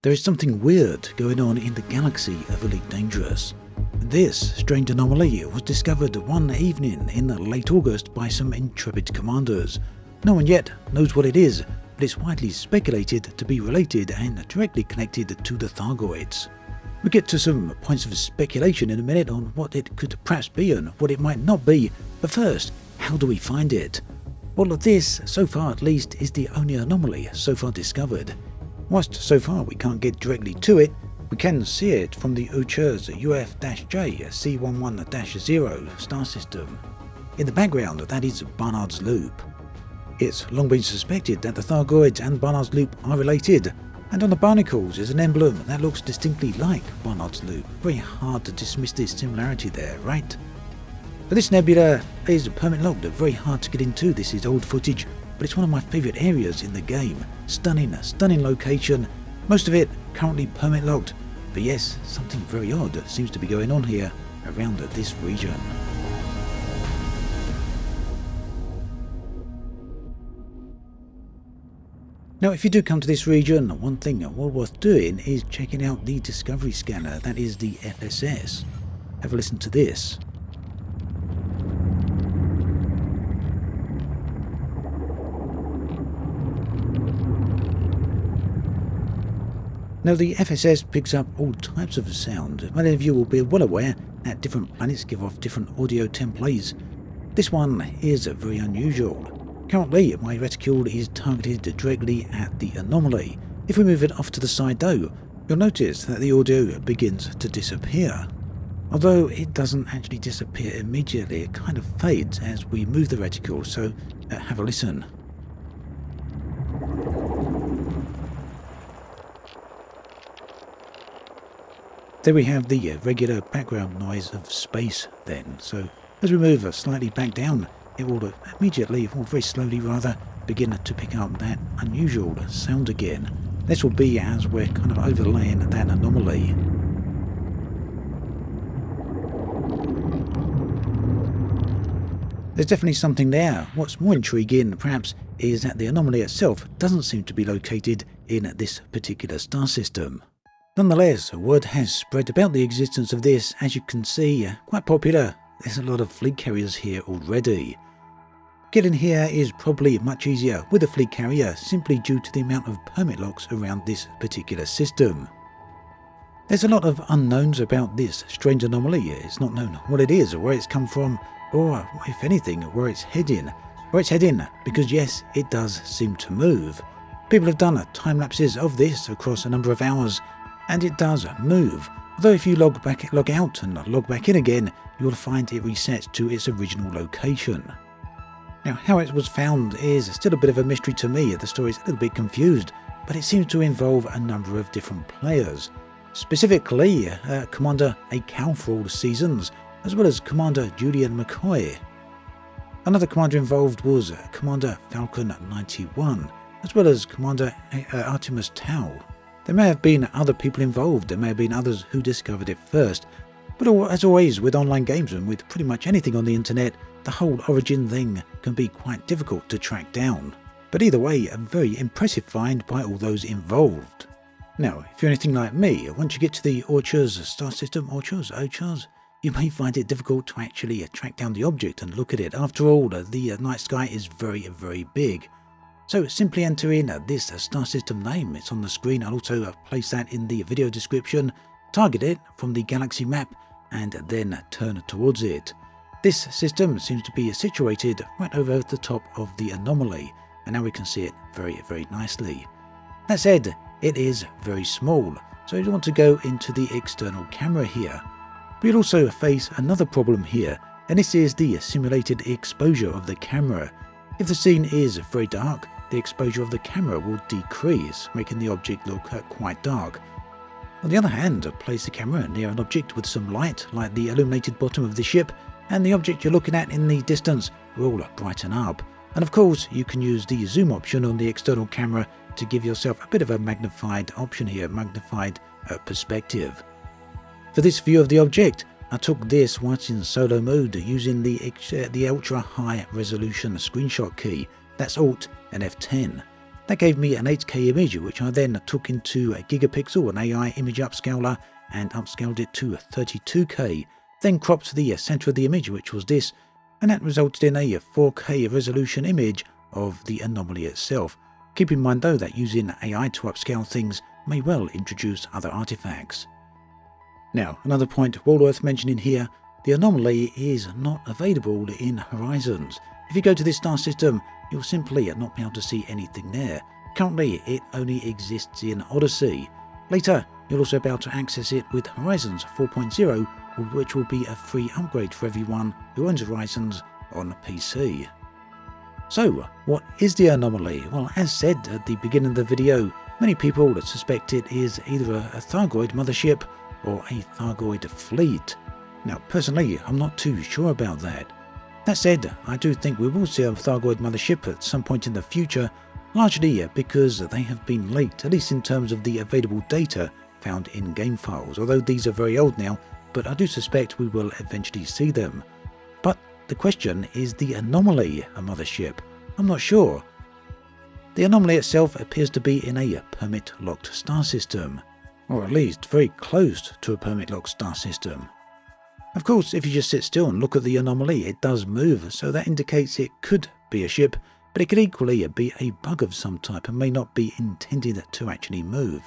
There is something weird going on in the galaxy of Elite Dangerous. This strange anomaly was discovered one evening in late August by some intrepid commanders. No one yet knows what it is, but it's widely speculated to be related and directly connected to the Thargoids. We'll get to some points of speculation in a minute on what it could perhaps be and what it might not be, but first, how do we find it? Well, this, so far at least, is the only anomaly so far discovered. Whilst so far we can't get directly to it, we can see it from the Oochorrs UF-J C14-0 star system. In the background, that is Barnard's Loop. It's long been suspected that the Thargoids and Barnard's Loop are related, and on the barnacles is an emblem that looks distinctly like Barnard's Loop. Very hard to dismiss this similarity there, right? But this nebula is permit locked, very hard to get into. This is old footage, but it's one of my favourite areas in the game. Stunning location, most of it currently permit locked. But yes, something very odd seems to be going on here around this region. Now, if you do come to this region, one thing well worth doing is checking out the Discovery Scanner, that is the FSS. Have a listen to this. Now, the FSS picks up all types of sound. Many of you will be well aware that different planets give off different audio templates. This one is very unusual. Currently, my reticule is targeted directly at the anomaly. If we move it off to the side though, you'll notice that the audio begins to disappear. Although it doesn't actually disappear immediately, it kind of fades as we move the reticule, so have a listen. There we have the regular background noise of space then. So as we move slightly back down, it will immediately, or very slowly rather, begin to pick up that unusual sound again. This will be as we're kind of overlaying that anomaly. There's definitely something there. What's more intriguing, perhaps, is that the anomaly itself doesn't seem to be located in this particular star system. Nonetheless, word has spread about the existence of this, as you can see, quite popular. There's a lot of fleet carriers here already. Getting here is probably much easier with a fleet carrier, simply due to the amount of permit locks around this particular system. There's a lot of unknowns about this strange anomaly. It's not known what it is, or where it's come from, or, if anything, where it's heading. Where it's heading, because yes, it does seem to move. People have done time lapses of this across a number of hours, and it does move. Although if you log out and log back in again, you'll find it resets to its original location. Now, how it was found is still a bit of a mystery to me. The story's a little bit confused, but it seems to involve a number of different players. Specifically, Commander A. Cal for all the seasons, as well as Commander Julian McCoy. Another commander involved was Commander Falcon 91, as well as Commander Artemis Tau. There may have been other people involved, there may have been others who discovered it first, but as always with online games and with pretty much anything on the internet, the whole origin thing can be quite difficult to track down. But either way, a very impressive find by all those involved. Now, if you're anything like me, once you get to the Oochorrs star system, Oochorrs, you may find it difficult to actually track down the object and look at it. After all, the night sky is very, very big. So simply enter in this star system name. It's on the screen. I'll also place that in the video description. Target it from the galaxy map and then turn towards it. This system seems to be situated right over the top of the anomaly, and now we can see it very, very nicely. That said, it is very small, so you want to go into the external camera here. We'll also face another problem here, and this is the simulated exposure of the camera. If the scene is very dark, the exposure of the camera will decrease, making the object look quite dark. On the other hand, place the camera near an object with some light, like the illuminated bottom of the ship, and the object you're looking at in the distance will brighten up. And of course, you can use the zoom option on the external camera to give yourself a bit of a magnified option here, magnified perspective. For this view of the object, I took this once in solo mode using the ultra high resolution screenshot key. That's Alt and F10. That gave me an 8K image, which I then took into a gigapixel, an AI image upscaler, and upscaled it to 32K, then cropped the center of the image, which was this, and that resulted in a 4K resolution image of the anomaly itself. Keep in mind though that using AI to upscale things may well introduce other artifacts. Now, another point well worth mentioning here, the anomaly is not available in Horizons. If you go to this star system, you'll simply not be able to see anything there. Currently, it only exists in Odyssey. Later, you'll also be able to access it with Horizons 4.0, which will be a free upgrade for everyone who owns Horizons on PC. So, what is the anomaly? Well, as said at the beginning of the video, many people suspect it is either a Thargoid mothership or a Thargoid fleet. Now, personally, I'm not too sure about that. That said, I do think we will see a Thargoid mothership at some point in the future, largely because they have been leaked, at least in terms of the available data found in game files, although these are very old now, but I do suspect we will eventually see them. But the question, is the anomaly a mothership? I'm not sure. The anomaly itself appears to be in a permit-locked star system, or at least very close to a permit-locked star system. Of course, if you just sit still and look at the anomaly, it does move, so that indicates it could be a ship, but it could equally be a bug of some type and may not be intended to actually move.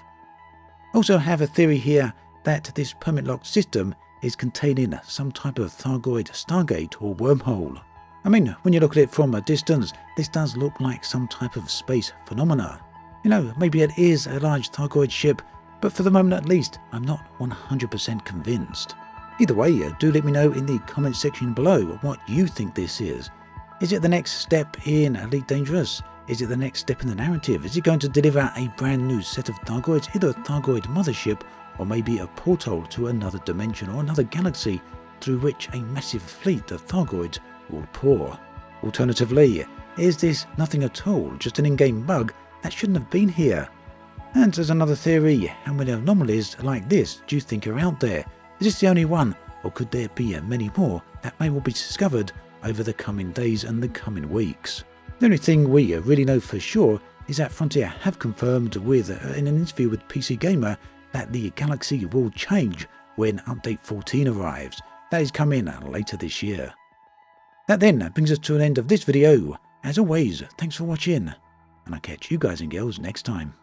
Also have a theory here that this permit-locked system is containing some type of Thargoid stargate or wormhole. I mean, when you look at it from a distance, this does look like some type of space phenomena. You know, maybe it is a large Thargoid ship, but for the moment at least, I'm not 100% convinced. Either way, do let me know in the comment section below what you think this is. Is it the next step in Elite Dangerous? Is it the next step in the narrative? Is it going to deliver a brand new set of Thargoids, either a Thargoid mothership or maybe a portal to another dimension or another galaxy through which a massive fleet of Thargoids will pour? Alternatively, is this nothing at all, just an in-game bug that shouldn't have been here? And as another theory, how many anomalies like this do you think are out there? Is this the only one, or could there be many more that may well be discovered over the coming days and the coming weeks? The only thing we really know for sure is that Frontier have confirmed in an interview with PC Gamer that the galaxy will change when Update 14 arrives. That is coming later this year. That then brings us to an end of this video. As always, thanks for watching, and I'll catch you guys and girls next time.